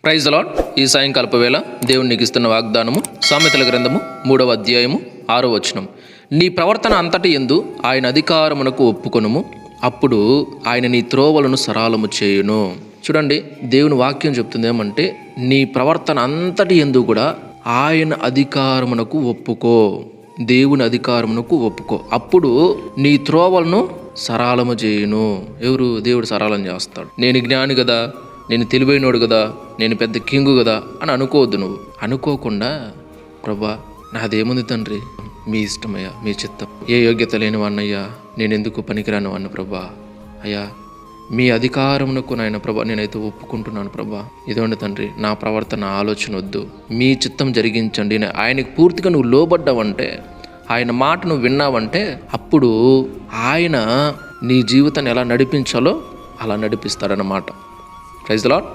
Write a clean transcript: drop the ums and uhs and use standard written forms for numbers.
Praise the lord. ఈ సాయంకాలపు వేళ దేవుడు నీకు ఇస్తున్న వాగ్దానము సామెతల గ్రంథము 3వ అధ్యాయము 6వ వచనం. నీ ప్రవర్తన అంతటి యందు ఆయన అధికారమునకు ఒప్పుకొనుము, అప్పుడు ఆయన నీ త్రోవలను సరళము చేయును. చూడండి, దేవుని వాక్యం చెప్తుంది ఏమంటే, నీ ప్రవర్తన అంతటి యందు కూడా ఆయన అధికారమునకు ఒప్పుకో, దేవుని అధికారమునకు ఒప్పుకో, అప్పుడు నీ త్రోవలను సరళము చేయును. ఎవరు? దేవుడు సరళం చేస్తాడు. నేను జ్ఞాని కదా, నేను తెలివైనోడు కదా, నేను పెద్ద కింగు కదా అని అనుకోవద్దు. నువ్వు అనుకోకుండా, ప్రభా నాదేముంది తండ్రి, మీ ఇష్టమయ్యా, మీ చిత్తం, ఏ యోగ్యత లేని వాడినయ్యా, నేను ఎందుకు పనికిరాని వాడిని ప్రభా, అయ్యా మీ అధికారమునకు నాయన ప్రభా నేనైతే ఒప్పుకుంటున్నాను ప్రభా. ఇదోండి తండ్రి, నా ప్రవర్తన ఆలోచన వద్దు, మీ చిత్తం జరిగించండి. ఆయనకు పూర్తిగా నువ్వు లోబడ్డావంటే, ఆయన మాట నువ్వు విన్నావంటే, అప్పుడు ఆయన నీ జీవితాన్ని ఎలా నడిపించాలో అలా నడిపిస్తాడన్నమాట. Praise the lord.